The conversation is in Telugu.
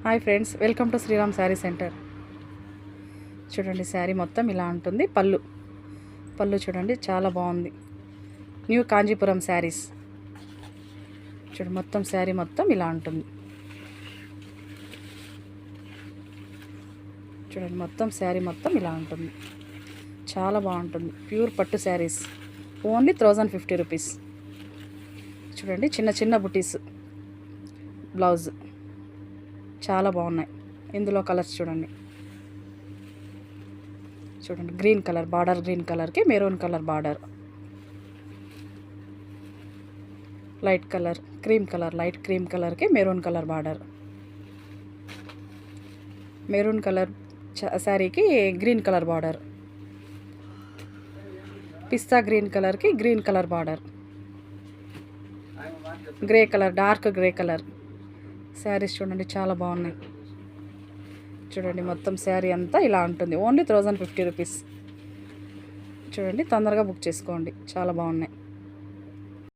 Hi friends, welcome to Sriram sari centre. చూడండి, శారీ మొత్తం ఇలా ఉంటుంది. పళ్ళు చూడండి, చాలా బాగుంది. న్యూ కాంజీపురం శారీస్. చూడండి, మొత్తం శారీ మొత్తం ఇలా ఉంటుంది. చూడండి, మొత్తం శారీ మొత్తం ఇలా ఉంటుంది. చాలా బాగుంటుంది. ప్యూర్ పట్టు శారీస్. Only 1050 rupees. చూడండి, చిన్న చిన్న బుటీస్ బ్లౌజ్ చాలా బాగున్నాయి. ఇందులో కలర్స్ చూడండి. గ్రీన్ కలర్ బార్డర్, గ్రీన్ కలర్కి maroon colour border, light colour cream colour, light cream కలర్కి maroon colour border, maroon colour శారీకి green colour border, pista green కలర్కి green colour border, grey colour, dark grey colour saris చూడండి, చాలా బాగున్నాయి. చూడండి, మొత్తం శారీ అంతా ఇలా ఉంటుంది. Only 1050 rupees. చూడండి, తొందరగా బుక్ చేసుకోండి. చాలా బాగున్నాయి.